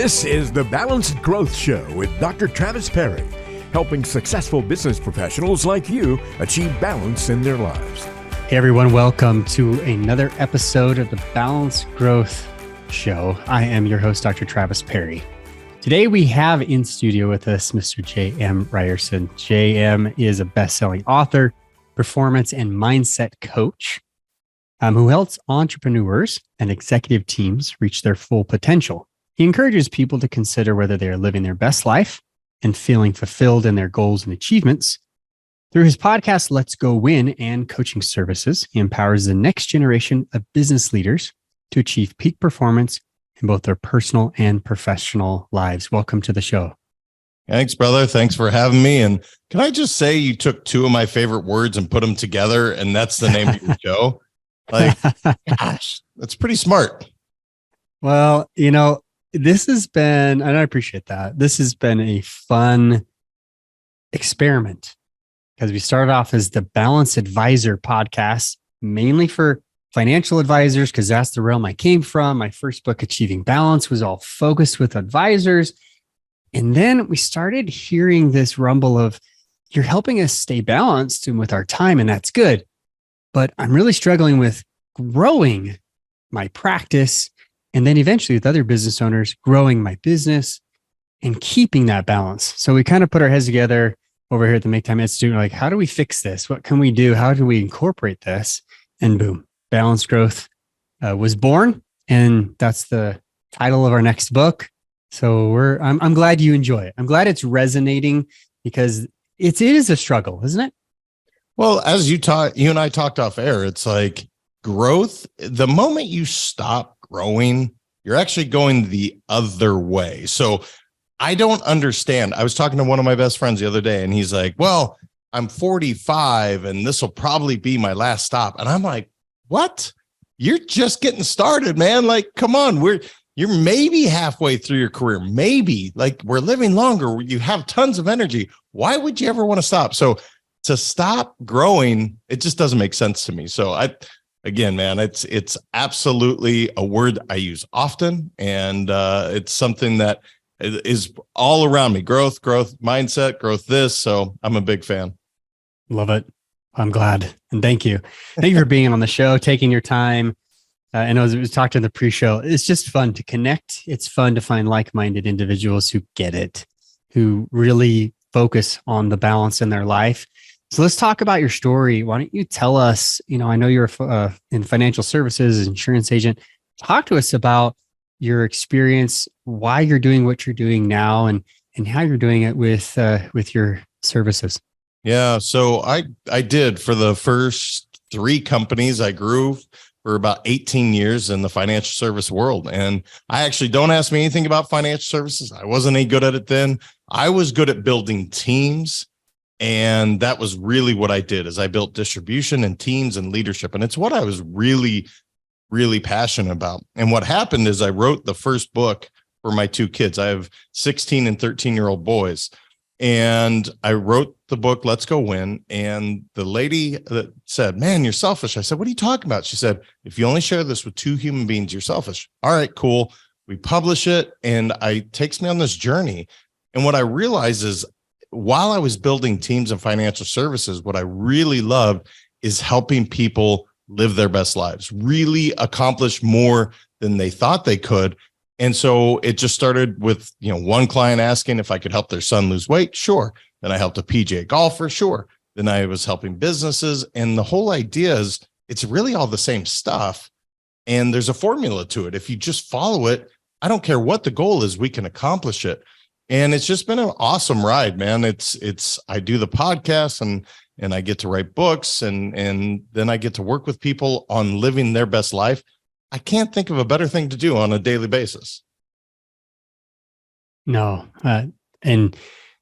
This is the Balanced Growth Show with Dr. Travis Perry, helping successful business professionals like you achieve balance in their lives. Hey everyone, welcome to another episode of the Balanced Growth Show. I am your host, Dr. Travis Perry. Today we have in studio with us Mr. JM Ryerson. JM is a best-selling author, performance and mindset coach who helps entrepreneurs and executive teams reach their full potential. He encourages people to consider whether they are living their best life and feeling fulfilled in their goals and achievements. Through his podcast, Let's Go Win and coaching services, he empowers the next generation of business leaders to achieve peak performance in both their personal and professional lives. Welcome to the show. Thanks, brother. Thanks for having me. And can I just say you took two of my favorite words and put them together, and that's the name of your show? Like, gosh, that's pretty smart. Well, this has been, and I appreciate that, this has been a fun experiment because we started off as the Balance Advisor podcast, mainly for financial advisors, because that's the realm I came from. My first book, Achieving Balance, was all focused with advisors. And then we started hearing this rumble of, you're helping us stay balanced and with our time, and that's good. But I'm really struggling with growing my practice, and then eventually with other business owners, growing my business and keeping that balance. So we kind of put our heads together over here at the Make Time Institute. Like, how do we fix this? What can we do? How do we incorporate this? And boom, Balanced Growth was born. And that's the title of our next book. So I'm glad you enjoy it. I'm glad it's resonating because it is a struggle, isn't it? Well, as you and I talked off air, it's like growth. The moment you stop growing, you're actually going the other way. So I don't understand. I was talking to one of my best friends the other day, and he's like, well, I'm 45 and this will probably be my last stop. And I'm like, what? You're just getting started, man. Like, come on. You're maybe halfway through your career. Maybe, like, we're living longer. You have tons of energy. Why would you ever want to stop? So to stop growing, it just doesn't make sense to me. So again, man, it's absolutely a word I use often. And it's something that is all around me. Growth mindset, growth this. So I'm a big fan. Love it. I'm glad. And thank you. Thank you for being on the show, taking your time. And as we talked in the pre-show, it's just fun to connect. It's fun to find like-minded individuals who get it, who really focus on the balance in their life. So let's talk about your story. Why don't you tell us, I know you're in financial services, insurance agent. Talk to us about your experience, why you're doing what you're doing now, and how you're doing it with your services. Yeah. So I did for the first 3 companies. I grew for about 18 years in the financial service world. And I actually, don't ask me anything about financial services. I wasn't any good at it then. I was good at building teams. And that was really what I did, is I built distribution and teams and leadership. And it's what I was really, really passionate about. And what happened is I wrote the first book for my 2 kids. I have 16 and 13-year-old boys. And I wrote the book, Let's Go Win. And the lady that said, man, you're selfish. I said, what are you talking about? She said, if you only share this with 2 human beings, you're selfish. All right, cool. We publish it. And it takes me on this journey. And what I realized is, while I was building teams and financial services, what I really loved is helping people live their best lives, really accomplish more than they thought they could. And so it just started with, one client asking if I could help their son lose weight. Sure. Then I helped a PGA golfer. Sure. Then I was helping businesses. And the whole idea is it's really all the same stuff. And there's a formula to it. If you just follow it, I don't care what the goal is, we can accomplish it. And it's just been an awesome ride, man. I do the podcast and I get to write books and then I get to work with people on living their best life. I can't think of a better thing to do on a daily basis. No. And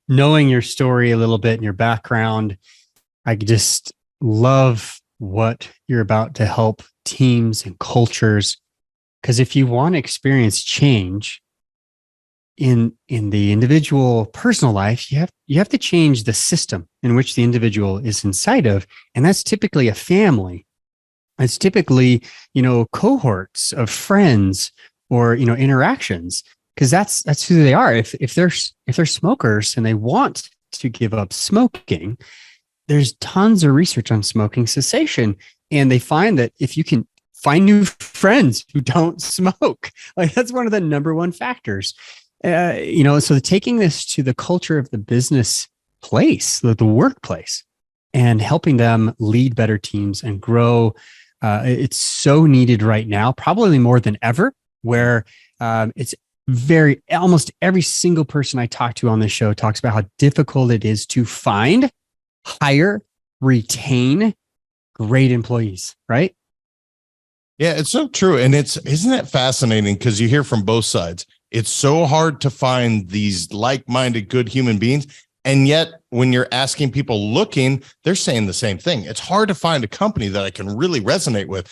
knowing your story a little bit and your background, I just love what you're about to help teams and cultures. Because if you want to experience change, in the individual personal life, you have to change the system in which the individual is inside of. And that's typically a family. It's typically, cohorts of friends or, interactions. because that's who they are. If they're smokers and they want to give up smoking, there's tons of research on smoking cessation, and they find that if you can find new friends who don't smoke, like that's one of the number one factors. So taking this to the culture of the business place, the workplace, and helping them lead better teams and grow. It's so needed right now, probably more than ever, where it's almost every single person I talk to on this show talks about how difficult it is to find, hire, retain great employees, right? Yeah, it's so true. And isn't it fascinating? Because you hear from both sides. It's so hard to find these like-minded, good human beings. And yet when you're asking people looking, they're saying the same thing. It's hard to find a company that I can really resonate with.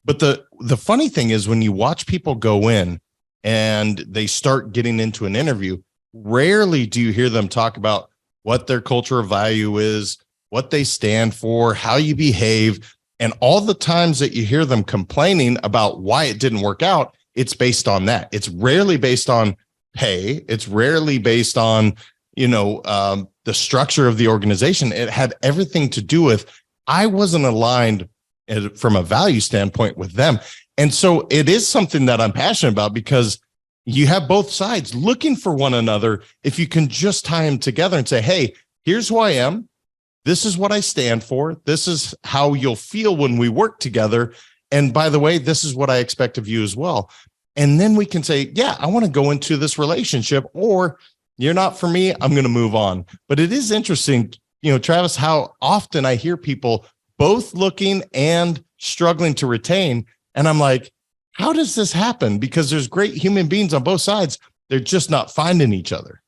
But the funny thing is when you watch people go in and they start getting into an interview, rarely do you hear them talk about what their culture of value is, what they stand for, how you behave. And all the times that you hear them complaining about why it didn't work out, it's based on that. It's rarely based on pay. It's rarely based on, the structure of the organization. It had everything to do with, I wasn't aligned from a value standpoint with them. And so it is something that I'm passionate about, because you have both sides looking for one another. If you can just tie them together and say, hey, here's who I am. This is what I stand for. This is how you'll feel when we work together. And by the way, this is what I expect of you as well. And then we can say, yeah, I want to go into this relationship, or you're not for me, I'm going to move on. But it is interesting, Travis, how often I hear people both looking and struggling to retain. And I'm like, how does this happen? Because there's great human beings on both sides. They're just not finding each other.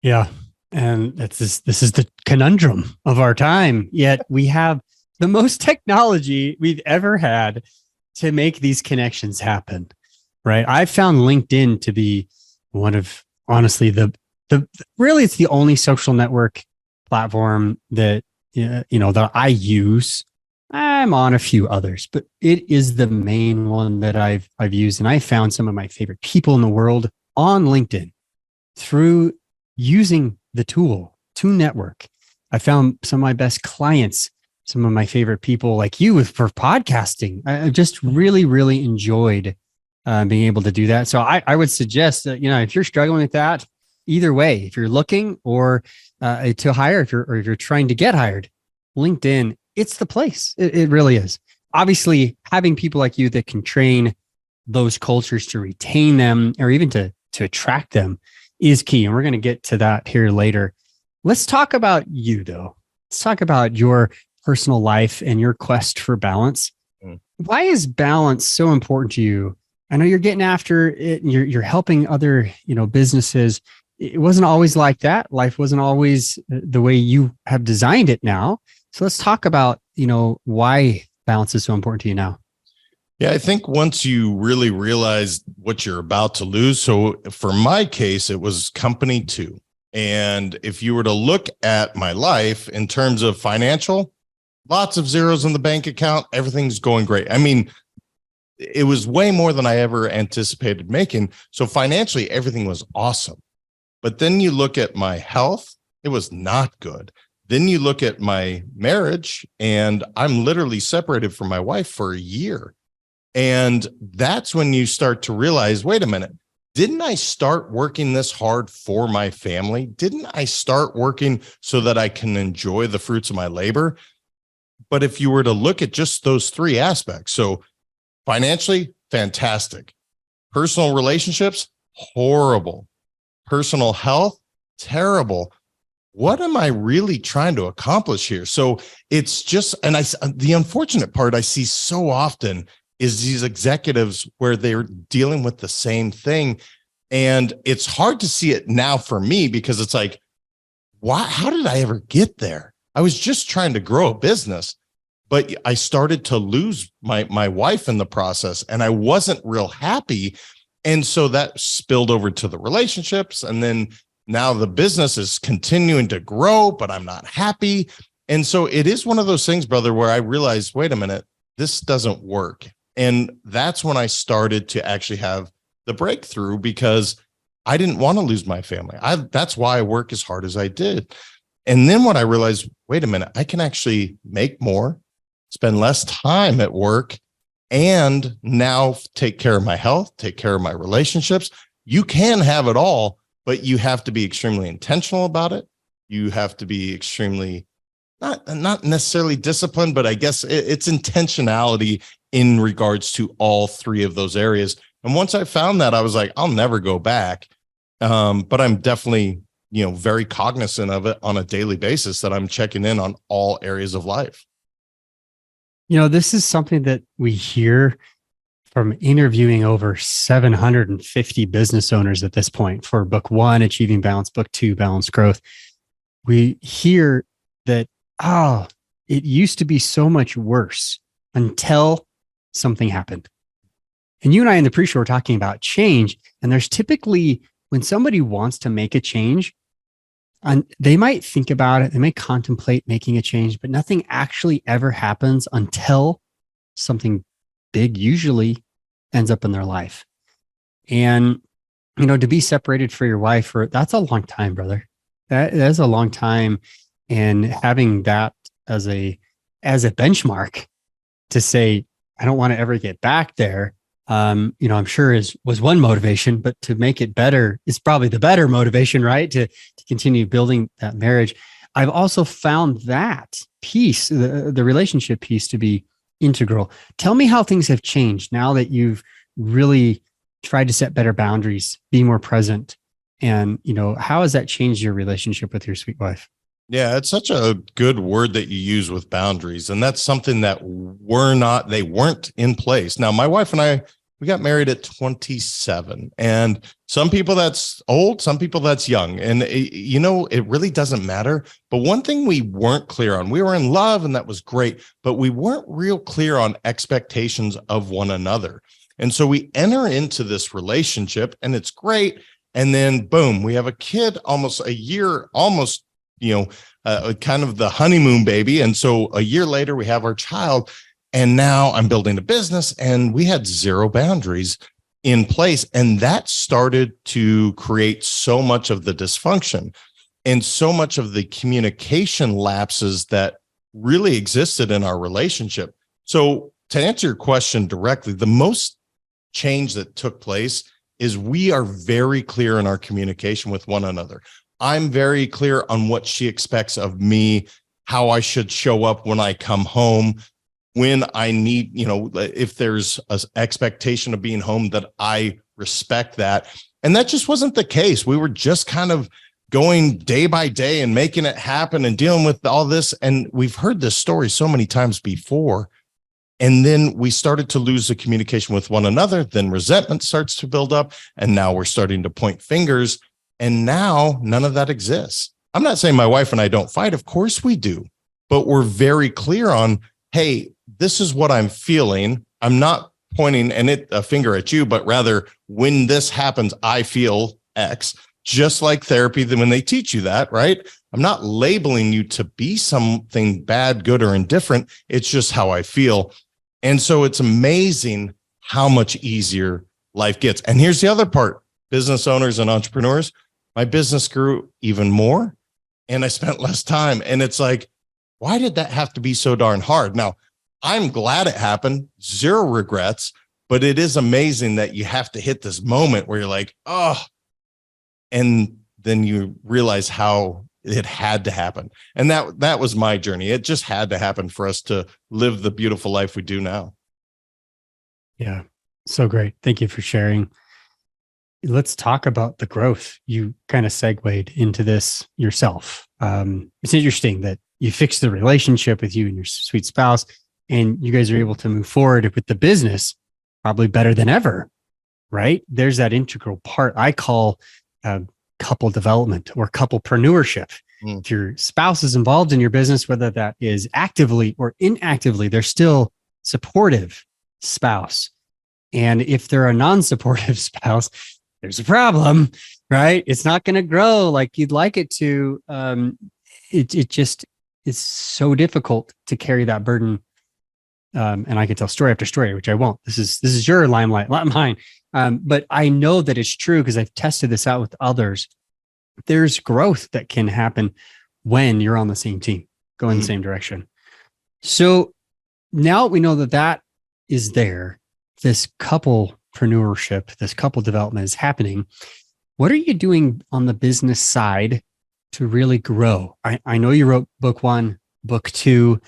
Yeah. And this is the conundrum of our time. Yet we have the most technology we've ever had to make these connections happen, right? I've found LinkedIn to be one of, honestly, really it's the only social network platform that, that I use. I'm on a few others, but it is the main one that I've used. And I found some of my favorite people in the world on LinkedIn through using the tool to network. I found some of my best clients, some of my favorite people like you for podcasting. I just really, really enjoyed being able to do that. So I would suggest that, if you're struggling with that, either way, if you're looking or to hire, if you're trying to get hired, LinkedIn, it's the place. It really is. Obviously, having people like you that can train those cultures to retain them or even to attract them is key. And we're going to get to that here later. Let's talk about you, though. Let's talk about your personal life and your quest for balance. Why is balance so important to you? I know you're getting after it and you're helping other, businesses. It wasn't always like that. Life wasn't always the way you have designed it now. So let's talk about, why balance is so important to you now. Yeah, I think once you really realize what you're about to lose. So for my case, it was company 2. And if you were to look at my life in terms of financial, lots of zeros in the bank account, everything's going great. I mean, it was way more than I ever anticipated making. So financially, everything was awesome. But then you look at my health, it was not good. Then you look at my marriage, and I'm literally separated from my wife for a year. And that's when you start to realize, wait a minute, didn't I start working this hard for my family? Didn't I start working so that I can enjoy the fruits of my labor? But if you were to look at just those 3 aspects, so financially, fantastic. Personal relationships, horrible. Personal health, terrible. What am I really trying to accomplish here? So it's just, and the unfortunate part I see so often is these executives where they're dealing with the same thing. And it's hard to see it now for me because it's like, how did I ever get there? I was just trying to grow a business, but I started to lose my wife in the process and I wasn't real happy. And so that spilled over to the relationships. And then now the business is continuing to grow, but I'm not happy. And so it is one of those things, brother, where I realized, wait a minute, this doesn't work. And that's when I started to actually have the breakthrough because I didn't want to lose my family. That's why I work as hard as I did. And then when I realized, wait a minute, I can actually make more, spend less time at work, and now take care of my health, take care of my relationships. You can have it all, but you have to be extremely intentional about it. You have to be extremely, not necessarily disciplined, but I guess it's intentionality in regards to all three of those areas. And once I found that, I was like, I'll never go back. But I'm definitely, very cognizant of it on a daily basis, that I'm checking in on all areas of life. This is something that we hear from interviewing over 750 business owners at this point for book 1, Achieving Balance, book 2, Balanced Growth. We hear that, it used to be so much worse until something happened. And you and I in the pre-show were talking about change. And there's typically, when somebody wants to make a change, and they might think about it, they may contemplate making a change, but nothing actually ever happens until something big usually ends up in their life. And, to be separated for your wife, that's a long time, brother. That is a long time. And having that as a benchmark to say, I don't want to ever get back there, I'm sure was one motivation, but to make it better is probably the better motivation, right? To continue building that marriage. I've also found that piece, the relationship piece, to be integral. Tell me how things have changed now that you've really tried to set better boundaries, be more present. And, how has that changed your relationship with your sweet wife? Yeah, it's such a good word that you use with boundaries. And that's something that they weren't in place. Now, my wife and I, we got married at 27, and some people that's old, some people that's young. And, it really doesn't matter. But one thing we weren't clear on, we were in love and that was great, but we weren't real clear on expectations of one another. And so we enter into this relationship and it's great. And then boom, we have a kid almost a year, kind of the honeymoon baby. And so a year later, we have our child. And now I'm building a business, and we had zero boundaries in place. And that started to create so much of the dysfunction and so much of the communication lapses that really existed in our relationship. So to answer your question directly, the most change that took place is we are very clear in our communication with one another. I'm very clear on what she expects of me, how I should show up when I come home, when I need, if there's an expectation of being home, that I respect that. And that just wasn't the case. We were just kind of going day by day and making it happen and dealing with all this. And we've heard this story so many times before. And then we started to lose the communication with one another. Then resentment starts to build up. And now we're starting to point fingers. And now none of that exists. I'm not saying my wife and I don't fight. Of course we do. But we're very clear on, hey, this is what I'm feeling. I'm not pointing a finger at you, but rather when this happens, I feel X, just like therapy, when they teach you that, right? I'm not labeling you to be something bad, good, or indifferent. It's just how I feel. And so it's amazing how much easier life gets. And here's the other part, business owners and entrepreneurs, my business grew even more and I spent less time. And it's like, why did that have to be so darn hard? Now, I'm glad it happened, zero regrets, but it is amazing that you have to hit this moment where you're like, oh, and then you realize how it had to happen. And that was my journey. It just had to happen for us to live the beautiful life we do now. Yeah, so great. Thank you for sharing. Let's talk about the growth. You kind of segued into this yourself. It's interesting that you fixed the relationship with you and your sweet spouse, and you guys are able to move forward with the business probably better than ever, right? There's that integral part I call couple development or couplepreneurship. If your spouse is involved in your business, whether that is actively or inactively, they're still supportive spouse. And if they're a non-supportive spouse, there's a problem, right? It's not going to grow like you'd like it to. It just is so difficult to carry that burden And I can tell story after story, which I won't. This is your limelight, not mine. But I know that it's true because I've tested this out with others. There's growth that can happen when you're on the same team, going the same direction. So now we know that that is there. This couplepreneurship, this couple development is happening. What are you doing on the business side to really grow? I know you wrote book 1, book 2,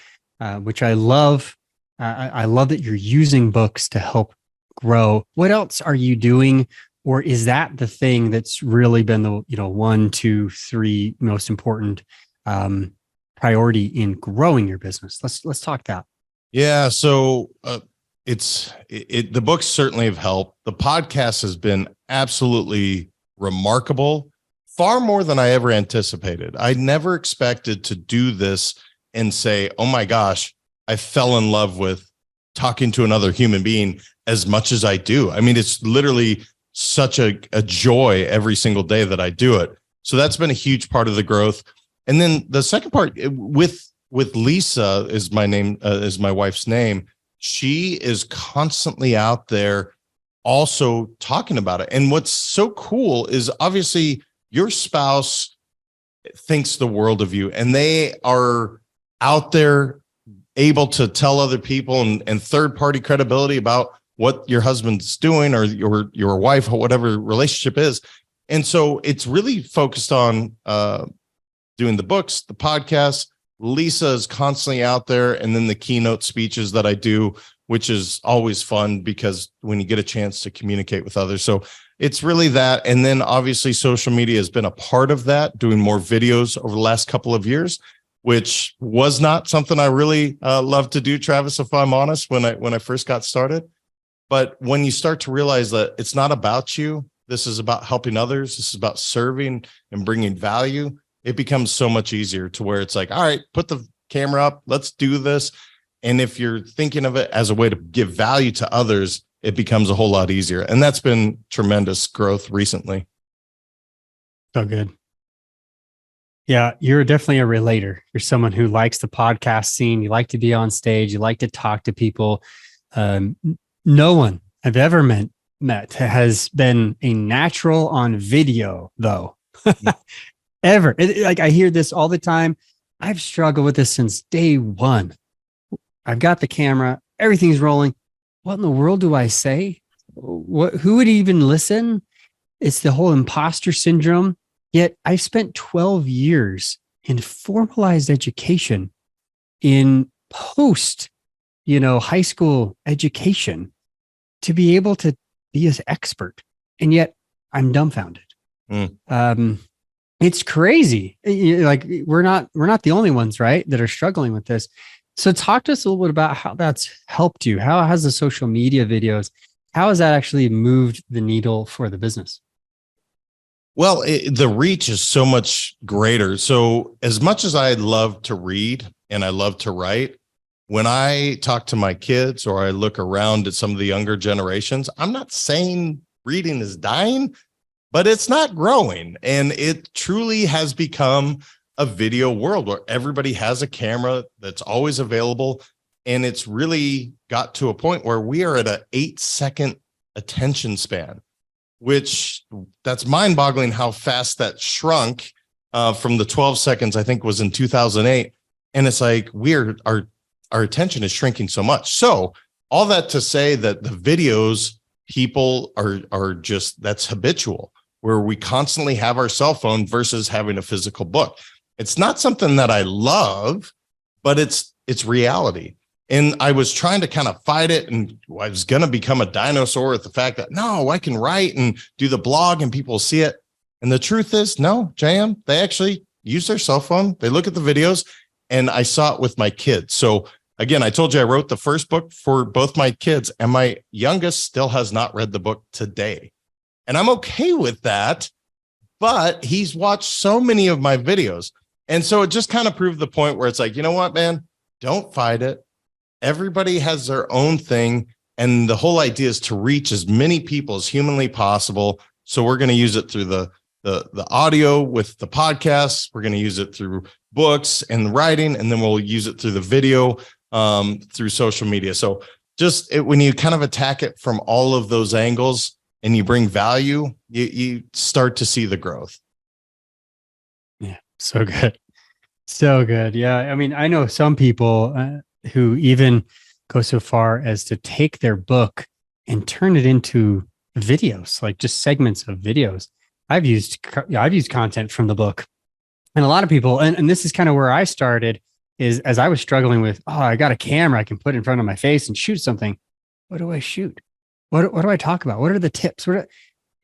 which I love. I love that you're using books to help grow. What else are you doing? Or is that the thing that's really been the 1, 2, 3 most important priority in growing your business? Let's talk that. Yeah. So the books certainly have helped. The podcast has been absolutely remarkable, far more than I ever anticipated. I never expected to do this and say, oh my gosh, I fell in love with talking to another human being as much as I do. I mean, it's literally such a joy every single day that I do it. So that's been a huge part of the growth. And then the second part with Lisa is my name, is my wife's name. She is constantly out there also talking about it. And what's so cool is obviously your spouse thinks the world of you, and they are out there able to tell other people and third-party credibility about what your husband's doing or your wife or whatever relationship is. And so it's really focused on doing the books, the podcast. Lisa is constantly out there, and then the keynote speeches that I do, which is always fun because when you get a chance to communicate with others. So it's really that. And then obviously social media has been a part of that, doing more videos over the last couple of years, which was not something I really loved to do, Travis, if I'm honest, when I first got started. But when you start to realize that it's not about you, this is about helping others, this is about serving and bringing value, it becomes so much easier to where it's like, all right, put the camera up, let's do this. And if you're thinking of it as a way to give value to others, it becomes a whole lot easier. And that's been tremendous growth recently. So good. Yeah, you're definitely a relator. You're someone who likes the podcast scene. You like to be on stage. You like to talk to people. No one I've ever met has been a natural on video, though. Ever. Like I hear this all the time. I've struggled with this since day one. I've got the camera. Everything's rolling. What in the world do I say? Who would even listen? It's the whole imposter syndrome. Yet I've spent 12 years in formalized education, in post, high school education, to be able to be an expert. And yet I'm dumbfounded. It's crazy. Like we're not the only ones, right, that are struggling with this. So talk to us a little bit about how that's helped you. How has the social media videos, how has that actually moved the needle for the business? Well, the reach is so much greater. So as much as I love to read and I love to write, when I talk to my kids or I look around at some of the younger generations, I'm not saying reading is dying, but it's not growing. And it truly has become a video world where everybody has a camera that's always available. And it's really got to a point where we are at an 8-second attention span, which that's mind-boggling how fast that shrunk from the 12 seconds, I think was in 2008. And it's like our attention is shrinking so much. So all that to say that the videos, people are just, that's habitual, where we constantly have our cell phone versus having a physical book. It's not something that I love, but it's reality. And I was trying to kind of fight it, and I was going to become a dinosaur at the fact that, no, I can write and do the blog and people see it. And the truth is, no, JM, they actually use their cell phone. They look at the videos, and I saw it with my kids. So again, I told you I wrote the first book for both my kids, and my youngest still has not read the book today. And I'm okay with that, but he's watched so many of my videos. And so it just kind of proved the point where it's like, you know what, man, don't fight it. Everybody has their own thing. And the whole idea is to reach as many people as humanly possible. So we're going to use it through the audio with the podcasts. We're going to use it through books and writing, and then we'll use it through the video. through social media. So when you kind of attack it from all of those angles and you bring value, you start to see the growth. Yeah, so good. So good. Yeah. I mean, I know some people who even go so far as to take their book and turn it into videos, like just segments of videos. I've used content from the book, and a lot of people, and this is kind of where I started, is as I was struggling with, I got a camera I can put in front of my face and shoot something. What do I shoot? What do I talk about? What are the tips?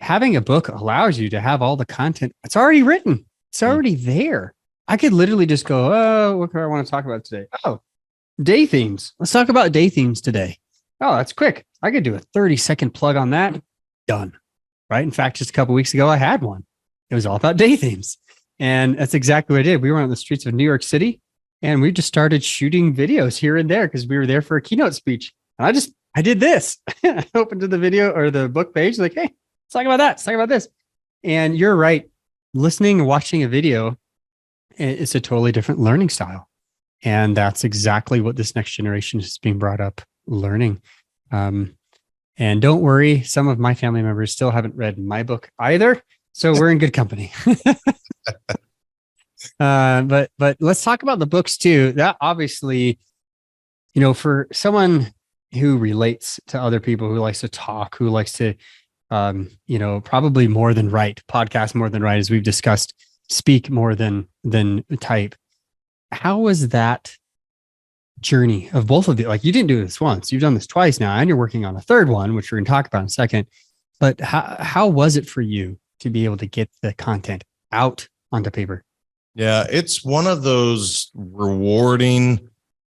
Having a book allows you to have all the content. It's already written. It's already there. I could literally just go, what do I want to talk about today? Oh, day themes. Let's talk about day themes today. Oh, that's quick. I could do a 30-second plug on that. Done. Right. In fact, just a couple of weeks ago, I had one. It was all about day themes. And that's exactly what I did. We were on the streets of New York City and we just started shooting videos here and there because we were there for a keynote speech. And I did this. I opened to the video or the book page, like, hey, let's talk about that. Let's talk about this. And you're right. Listening and watching a video, it's a totally different learning style. And that's exactly what this next generation is being brought up learning. And don't worry, some of my family members still haven't read my book either. So we're in good company. But let's talk about the books too. That obviously, for someone who relates to other people, who likes to talk, who likes to, probably more than write, podcast more than write, as we've discussed, speak more than type. How was that journey of both of you? Like, you didn't do this once, you've done this twice now, and you're working on a third one, which we're going to talk about in a second. But how was it for you to be able to get the content out onto paper? Yeah, it's one of those rewarding,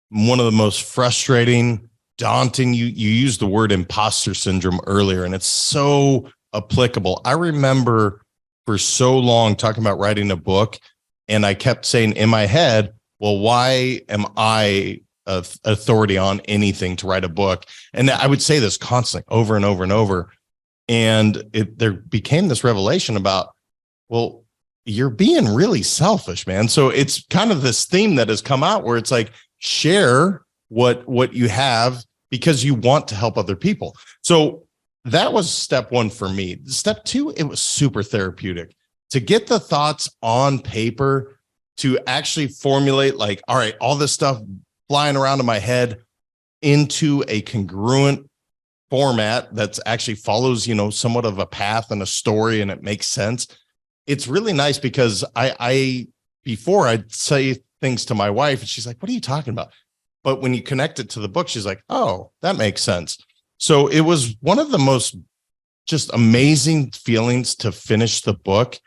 one of the most frustrating, daunting. You used the word imposter syndrome earlier, and it's so applicable. I remember for so long talking about writing a book, and I kept saying in my head, well, why am I authority on anything to write a book? And I would say this constantly over and over and over. And there became this revelation about, well, you're being really selfish, man. So it's kind of this theme that has come out where it's like, share what you have because you want to help other people. So that was step one for me. Step two, it was super therapeutic to get the thoughts on paper, to actually formulate, like, all right, all this stuff flying around in my head into a congruent format that's actually follows, somewhat of a path and a story, and it makes sense. It's really nice because before I'd say things to my wife and she's like, what are you talking about? But when you connect it to the book, she's like, oh, that makes sense. So it was one of the most just amazing feelings to finish the book.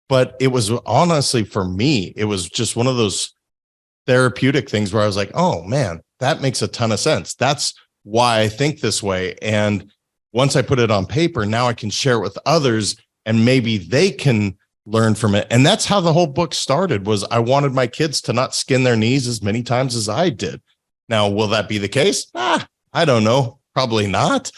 But it was honestly, for me, it was just one of those therapeutic things where I was like, oh man, that makes a ton of sense. That's why I think this way. And once I put it on paper, now I can share it with others and maybe they can learn from it. And that's how the whole book started, was I wanted my kids to not skin their knees as many times as I did. Now, will that be the case? I don't know. Probably not.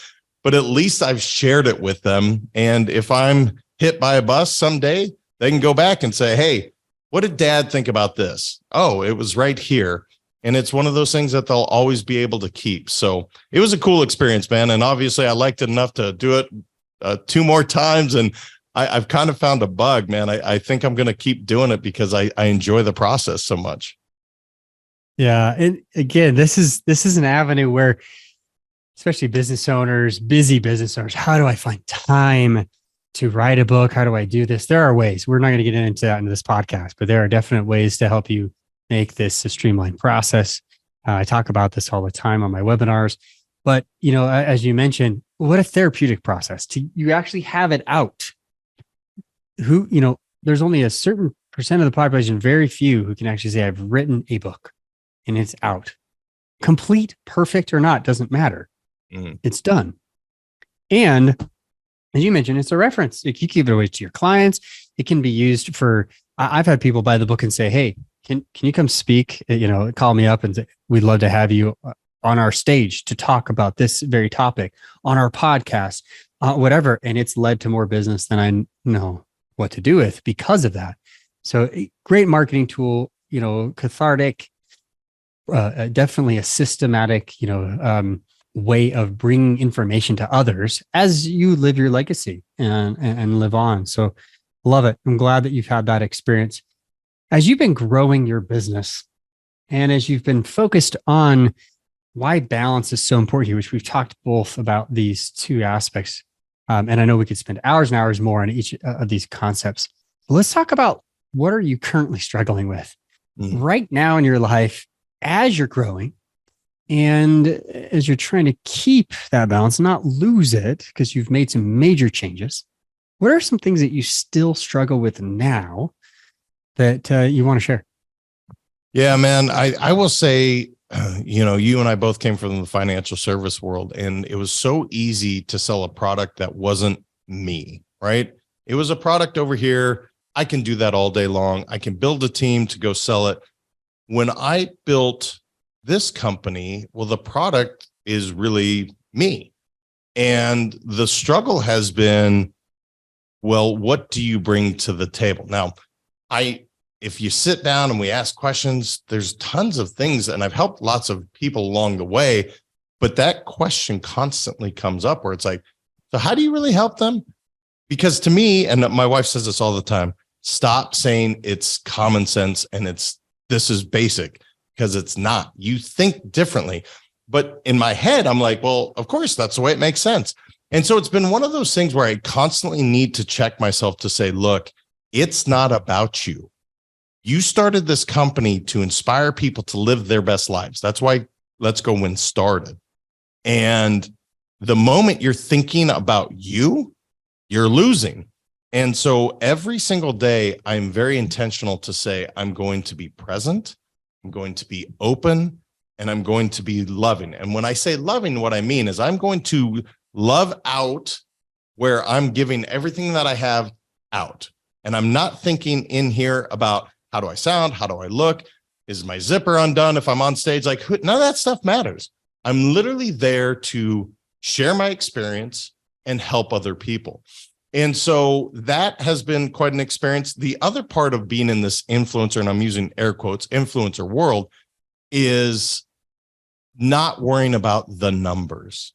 But at least I've shared it with them. And if I'm hit by a bus someday, they can go back and say, hey, what did Dad think about this? Oh, it was right here. And it's one of those things that they'll always be able to keep. So it was a cool experience, man. And obviously I liked it enough to do it 2 more times. And I've kind of found a bug, man. I think I'm going to keep doing it because I enjoy the process so much. Yeah. And again, this is an avenue where, especially business owners, busy business owners, how do I find time to write a book? How do I do this? There are ways. We're not going to get into that in this podcast, but there are definite ways to help you make this a streamlined process. I talk about this all the time on my webinars, but as you mentioned, what a therapeutic process you actually have it out. There's only a certain percent of the population, very few, who can actually say, I've written a book and it's out. Complete, perfect or not, doesn't matter. It's done. And as you mentioned, it's a reference. You give it away to your clients. It can be used for, I've had people buy the book and say, hey, can you come speak? Call me up and say, we'd love to have you on our stage to talk about this very topic on our podcast, whatever. And it's led to more business than I know what to do with because of that. So great marketing tool, cathartic. definitely a systematic, way of bringing information to others as you live your legacy and live on. So love it. I'm glad that you've had that experience. As you've been growing your business and as you've been focused on why balance is so important here, which we've talked both about these two aspects. And I know we could spend hours and hours more on each of these concepts. But let's talk about, what are you currently struggling with right now in your life as you're growing and as you're trying to keep that balance, not lose it because you've made some major changes? What are some things that you still struggle with now that you want to share? Yeah, man, I will say, you and I both came from the financial service world, and it was so easy to sell a product that wasn't me, right? It was a product over here. I can do that all day long. I can build a team to go sell it. When I built this company, well, the product is really me. And the struggle has been, well, what do you bring to the table? Now, if you sit down and we ask questions, there's tons of things, and I've helped lots of people along the way, but that question constantly comes up where it's like, so how do you really help them? Because to me, and my wife says this all the time, stop saying it's common sense and this is basic, because it's not. You think differently. But in my head, I'm like, well, of course, that's the way it makes sense. And so it's been one of those things where I constantly need to check myself to say, look, it's not about you. You started this company to inspire people to live their best lives. That's why Let's Go Win started. And the moment you're thinking about you, you're losing. And so every single day, I'm very intentional to say, I'm going to be present, I'm going to be open, and I'm going to be loving. And when I say loving, what I mean is I'm going to love out where I'm giving everything that I have out. And I'm not thinking in here about, how do I sound? How do I look? Is my zipper undone if I'm on stage? Like, none of that stuff matters. I'm literally there to share my experience and help other people. And so that has been quite an experience. The other part of being in this influencer, and I'm using air quotes, influencer world, is not worrying about the numbers.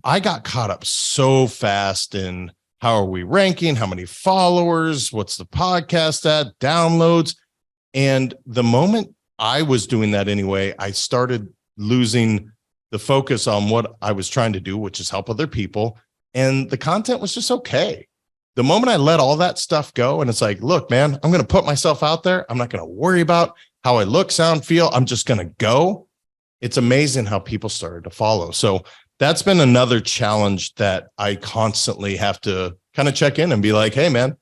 I got caught up so fast in, how are we ranking? How many followers? What's the podcast at? Downloads. And the moment I was doing that anyway, I started losing the focus on what I was trying to do, which is help other people. And the content was just okay. The moment I let all that stuff go, and it's like, look, man, I'm going to put myself out there. I'm not going to worry about how I look, sound, feel. I'm just going to go. It's amazing how people started to follow. So that's been another challenge that I constantly have to kind of check in and be like, hey, man,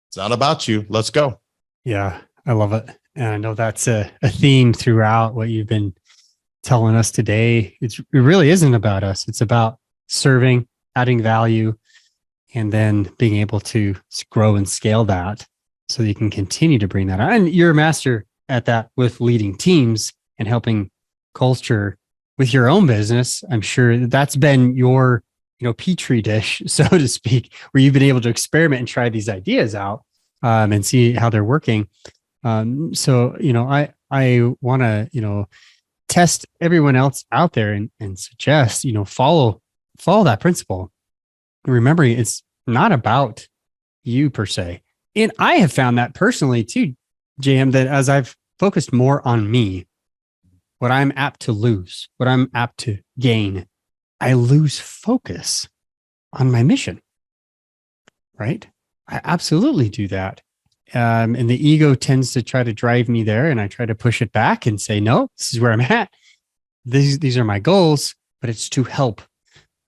it's not about you. Let's go. Yeah, I love it. And I know that's a theme throughout what you've been telling us today. It really isn't about us. It's about serving, adding value, and then being able to grow and scale that so that you can continue to bring that on. And you're a master at that with leading teams and helping culture with your own business. I'm sure that's been your, petri dish, so to speak, where you've been able to experiment and try these ideas out and see how they're working. So, I want to, test everyone else out there and suggest, follow that principle. Remembering it's not about you per se. And I have found that personally too, JM, that as I've focused more on me, what I'm apt to lose, what I'm apt to gain, I lose focus on my mission, right? I absolutely do that. And the ego tends to try to drive me there, and I try to push it back and say, no, this is where I'm at. These are my goals, but it's to help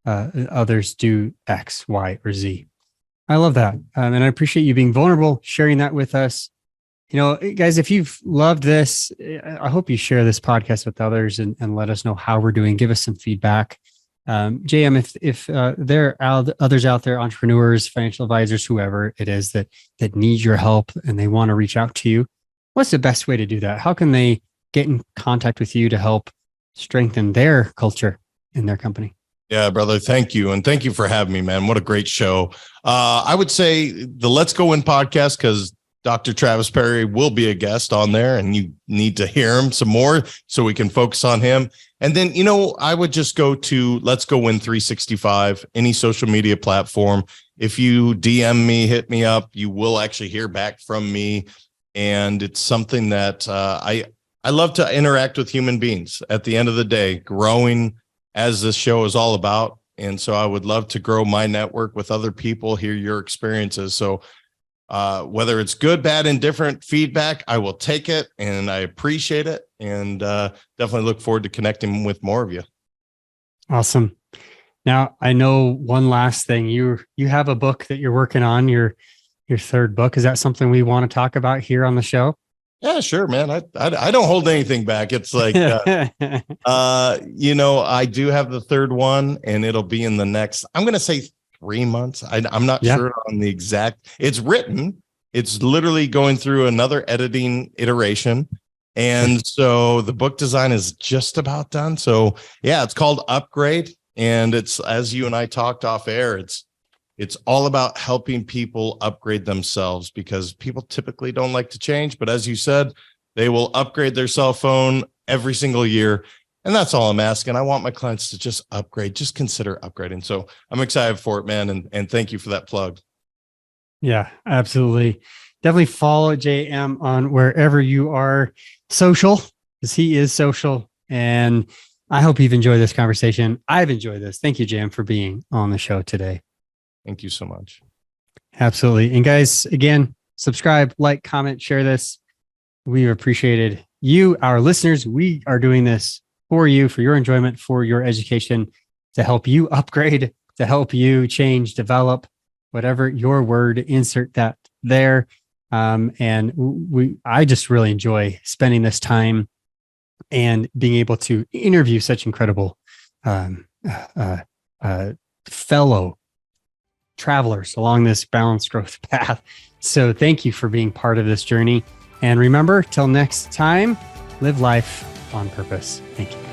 others do X, Y, or Z. I love that. And I appreciate you being vulnerable, sharing that with us. Guys, if you've loved this, I hope you share this podcast with others and let us know how we're doing. Give us some feedback. JM, if there are others out there, entrepreneurs, financial advisors, whoever it is that need your help and they want to reach out to you, what's the best way to do that? How can they get in contact with you to help strengthen their culture in their company? Yeah, brother. Thank you. And thank you for having me, man. What a great show. I would say the Let's Go Win podcast, because Dr. Travis Perry will be a guest on there, and you need to hear him some more so we can focus on him. And then, I would just go to Let's Go Win 365, any social media platform. If you DM me, hit me up, you will actually hear back from me. And it's something that I love to interact with human beings at the end of the day, growing as this show is all about. And so I would love to grow my network with other people, hear your experiences. So whether it's good, bad, indifferent feedback, I will take it and I appreciate it, and definitely look forward to connecting with more of you. Awesome. Now, I know one last thing. You have a book that you're working on, your third book. Is that something we want to talk about here on the show? Yeah, sure, man. I don't hold anything back. It's like, I do have the third one, and it'll be in the next, I'm going to say 3 months. I'm not sure on the exact, it's written. It's literally going through another editing iteration. And so the book design is just about done. So yeah, it's called Upgrade. And it's, as you and I talked off air, it's all about helping people upgrade themselves, because people typically don't like to change. But as you said, they will upgrade their cell phone every single year. And that's all I'm asking. I want my clients to just upgrade, just consider upgrading. So I'm excited for it, man. And thank you for that plug. Yeah, absolutely. Definitely follow JM on wherever you are social, because he is social. And I hope you've enjoyed this conversation. I've enjoyed this. Thank you, JM, for being on the show today. Thank you so much. Absolutely. And guys, again, subscribe, like, comment, share this. We've appreciated you, our listeners. We are doing this for you, for your enjoyment, for your education, to help you upgrade, to help you change, develop, whatever your word, insert that there. I just really enjoy spending this time and being able to interview such incredible fellow travelers along this balanced growth path. So thank you for being part of this journey. And remember, till next time, live life on purpose. Thank you.